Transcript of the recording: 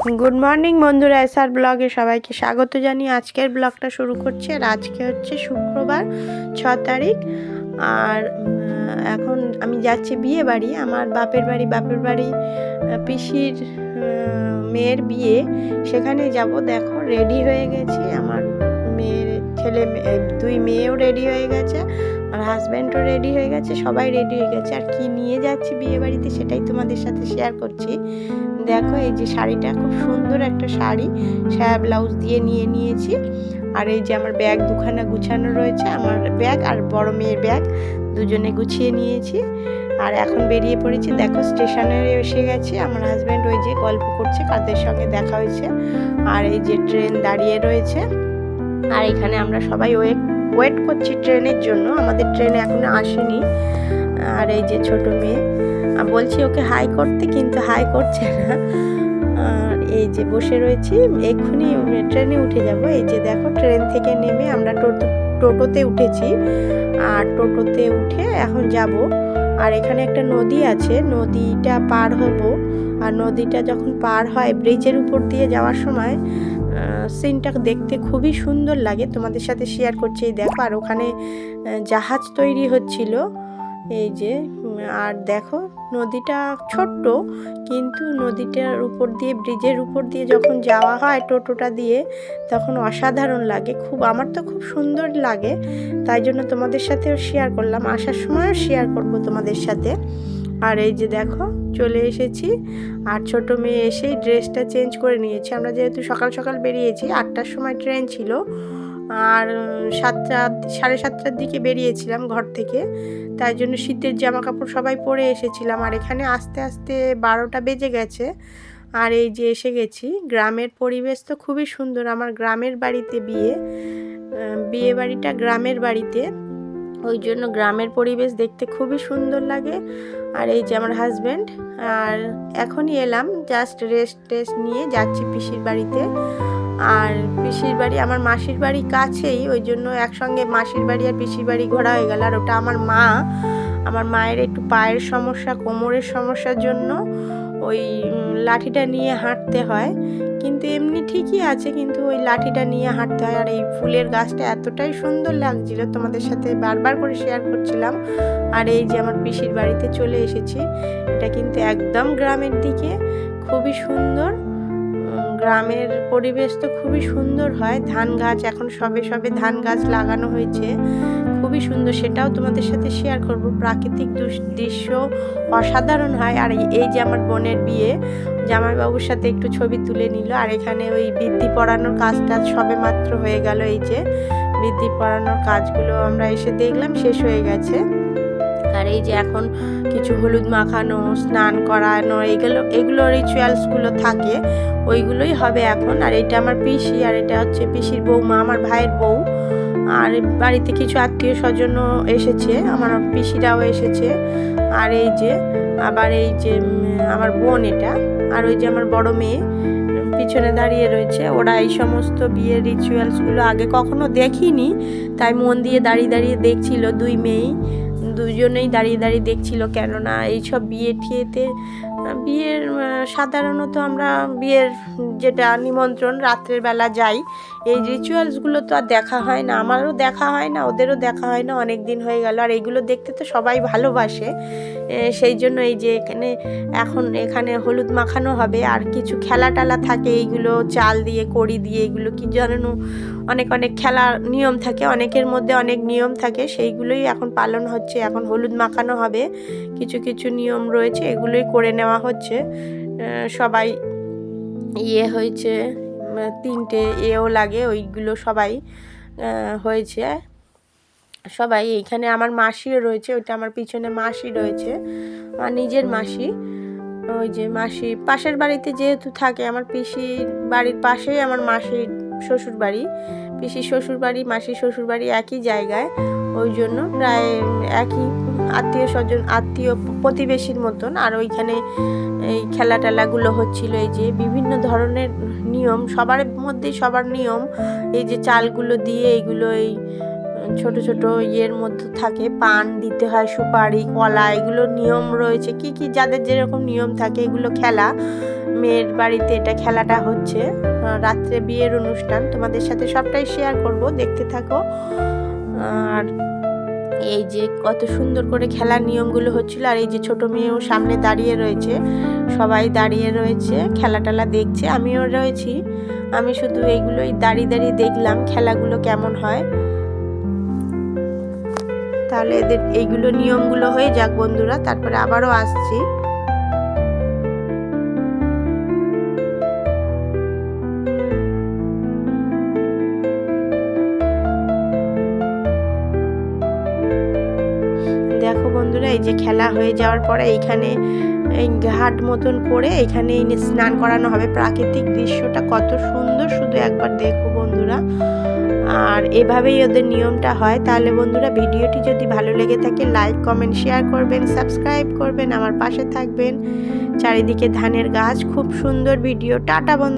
Good morning বন্ধুরা, SR ব্লগে সবাইকে স্বাগত জানিয়ে আজকের ব্লগটা শুরু করছি। আর আজকে হচ্ছে শুক্রবার 6 তারিখ। আর এখন আমি যাচ্ছি বিয়ে বাড়ি, আমার বাপের বাড়ি পিসির মেয়ের বিয়ে, সেখানে যাব। দেখো রেডি হয়ে গেছি, আমার মেয়ের দুই মেয়েও রেডি হয়ে গেছে, আর হাজব্যান্ডও রেডি হয়ে গেছে, সবাই রেডি হয়ে গেছে। আর কি নিয়ে যাচ্ছি বিয়ে বাড়িতে সেটাই তোমাদের সাথে শেয়ার করছি। দেখো এই যে শাড়িটা, খুব সুন্দর একটা শাড়ি, সায়া ব্লাউজ দিয়ে নিয়েছি। আর এই যে আমার ব্যাগ দুখানা গুছানো রয়েছে, আমার ব্যাগ আর বড় মেয়ের ব্যাগ দুজনে গুছিয়ে নিয়েছি। আর এখন বেরিয়ে পড়েছি। দেখো স্টেশনে এসে গেছি, আমার হাজব্যান্ড ওই যে গল্প করছে, কাদের সঙ্গে দেখা হয়েছে। আর এই যে ট্রেন দাঁড়িয়ে রয়েছে, আর এখানে আমরা সবাই ওয়েট করছি ট্রেনের জন্য। আমাদের ট্রেন এখনো আসেনি। আর এই যে ছোট মেয়ে, বলছি ওকে হাই করতে, কিন্তু হাই করছে না। আর এই যে বসে রয়েছি, এক্ষুনি ট্রেনে উঠে যাব। এই যে দেখো ট্রেন থেকে নেমে আমরা টোটোতে উঠেছি, আর টোটোতে উঠে এখন যাব। আর এখানে একটা নদী আছে, নদীটা পার হব। আর নদীটা যখন পার হয় ব্রিজের উপর দিয়ে যাওয়ার সময় সিনটা দেখতে খুবই সুন্দর লাগে, তোমাদের সাথে শেয়ার করছি। এই দেখো, আর ওখানে জাহাজ তৈরি হচ্ছিল এই যে। আর দেখো নদীটা ছোট্ট, কিন্তু নদীটার উপর দিয়ে, ব্রিজের উপর দিয়ে যখন যাওয়া হয় টোটোটা দিয়ে, তখন অসাধারণ লাগে। আমার তো খুব সুন্দর লাগে, তাই জন্য তোমাদের সাথেও শেয়ার করলাম। আসার সময়ও শেয়ার করব তোমাদের সাথে। আর এই যে দেখো চলে এসেছি। আর ছোট মেয়ে এসেই ড্রেসটা চেঞ্জ করে নিয়েছে। আমরা যেহেতু সকাল সকাল বেরিয়েছি, 8টার সময় ট্রেন ছিল, আর 7:30 দিকে বেরিয়েছিলাম ঘর থেকে, তাই জন্য শীতের জামা কাপড় সবাই পরে এসেছিলাম। আর এখানে আস্তে আস্তে 12টা বেজে গেছে। আর এই যে এসে গেছি। গ্রামের পরিবেশ তো খুবই সুন্দর, আমার গ্রামের বাড়িতে বিয়ে বাড়িটা গ্রামের বাড়িতে, ওই জন্য গ্রামের পরিবেশ দেখতে খুবই সুন্দর লাগে। আর এই যে আমার হাজব্যান্ড, আর এখনই এলাম, জাস্ট রেস্ট নিয়ে যাচ্ছি পিসির বাড়িতে। আর পিসির বাড়ি আমার মাসির বাড়ি কাছেই, ওই জন্য একসঙ্গে মাসির বাড়ি আর পিসির বাড়ি ঘোরা হয়ে গেল। আর ওটা আমার মায়ের একটু পায়ের সমস্যা, কোমরের সমস্যার জন্য ওই লাঠিটা নিয়ে হাঁটতে হয়, কিন্তু এমনি ঠিকই আছে, কিন্তু ওই লাঠিটা নিয়ে হাঁটতে হয়। আর এই ফুলের গাছটা এতটাই সুন্দর লাগছিল, তোমাদের সাথে বারবার করে শেয়ার করছিলাম। আর এই যে আমার পিসির বাড়িতে চলে এসেছি, এটা কিন্তু একদম গ্রামের দিকে, খুবই সুন্দর। গ্রামের পরিবেশ তো খুবই সুন্দর হয়। ধান গাছ, এখন সবে ধান গাছ লাগানো হয়েছে, খুবই সুন্দর, সেটাও তোমাদের সাথে শেয়ার করব। প্রাকৃতিক দৃশ্য অসাধারণ হয়। আর এই যে আমার বোনের বিয়ে, জামাইবাবুর সাথে একটু ছবি তুলে নিল। আর এখানে ওই বৃদ্ধি পড়ানোর কাজটা সবে মাত্র হয়ে গেল। এই যে বৃদ্ধি পড়ানোর কাজগুলো আমরা এসে দেখলাম শেষ হয়ে গেছে। আর এই যে এখন কিছু হলুদ মাখানো, স্নান করানো, এগুলো রিচুয়ালসগুলো থাকে, ওইগুলোই হবে এখন। আর এটা আমার পিসি, আর এটা হচ্ছে পিসির বৌমা, আমার ভাইয়ের বউ। আর বাড়িতে কিছু আত্মীয় স্বজনও এসেছে, আমার পিসিরাও এসেছে। আর এই যে আবার এই যে আমার বোন এটা, আর ওই যে আমার বড় মেয়ে পিছনে দাঁড়িয়ে রয়েছে। ওরা এই সমস্ত বিয়ের রিচুয়ালসগুলো আগে কখনো দেখিনি, তাই মন দিয়ে দাঁড়িয়ে দেখছিল। দুজনেই দাঁড়িয়ে দেখছিল, কেননা এইসব বিয়ের সাধারণত আমরা বিয়ের যেটা নিমন্ত্রণ রাত্রের বেলা যাই, এই রিচুয়ালসগুলো তো আর দেখা হয় না, আমারও দেখা হয় না, ওদেরও দেখা হয় না, অনেক দিন হয়ে গেল। আর এইগুলো দেখতে তো সবাই ভালোবাসে, সেই জন্য এই যে এখানে হলুদ মাখানো হবে। আর কিছু খেলা টালা থাকে, এইগুলো চাল দিয়ে, কড়ি দিয়ে, এগুলো কি জানো, অনেক খেলার নিয়ম থাকে, অনেকের মধ্যে অনেক নিয়ম থাকে, সেইগুলোই এখন পালন হচ্ছে। এখন হলুদ মাখানো হবে, কিছু নিয়ম রয়েছে, এগুলোই করে নেওয়া হচ্ছে। সবাই হয়েছে, 3টে লাগে, ওইগুলো সবাই হয়েছে। সবাই এইখানে আমার মাসিও রয়েছে, ওইটা আমার পিছনে মাসি রয়েছে, আমার নিজের মাসি। ওই যে মাসি পাশের বাড়িতে যেহেতু থাকে, আমার পিসির বাড়ির পাশেই আমার মাসির শ্বশুর বাড়ি, পিসির শ্বশুর বাড়ি, মাসির শ্বশুর বাড়ি একই জায়গায়, ওই জন্য প্রায় একই আত্মীয় প্রতিবেশীর মতন। আর ওইখানে এই খেলা টেলাগুলো হচ্ছিল, এই যে বিভিন্ন ধরনের নিয়ম, সবার মধ্যেই সবার নিয়ম। এই যে চালগুলো দিয়ে, এইগুলো এই ছোট ইয়ের মধ্যে থাকে, পান দিতে হয়, সুপারি, কলা, এগুলো নিয়ম রয়েছে, কি যাদের যেরকম নিয়ম থাকে, এগুলো খেলা মেয়ের বাড়িতে এটা খেলাটা হচ্ছে, রাত্রে বিয়ের অনুষ্ঠান। তোমাদের সাথে সবটাই শেয়ার করব, দেখতে থাকো। আর এই যে কত সুন্দর করে খেলার নিয়মগুলো হচ্ছিল, আর এই যে ছোট মেয়েও সামনে দাঁড়িয়ে রয়েছে, সবাই দাঁড়িয়ে রয়েছে খেলা টেলা দেখছে, আমিও রয়েছি। আমি শুধু এইগুলোই দাঁড়িয়ে দাঁড়িয়ে দেখলাম খেলাগুলো কেমন হয়। তাহলে এদের এইগুলো নিয়মগুলো হয়ে যাক বন্ধুরা, তারপরে আবারও আসছি। দেখো বন্ধুরা, এই যে খেলা হয়ে যাওয়ার পরে এইখানে এই ঘাট মতন করে এখানে স্নান করানো হবে। প্রাকৃতিক দৃশ্যটা কত সুন্দর, শুধু একবার দেখো বন্ধুরা। আর এভাবেই ওদের নিয়মটা হয়। তাহলে বন্ধুরা, ভিডিওটি যদি ভালো লেগে থাকে লাইক কমেন্ট শেয়ার করবেন, সাবস্ক্রাইব করবেন, আমার পাশে থাকবেন। চারিদিকে ধানের গাছ, খুব সুন্দর ভিডিও। টাটা বন্ধু।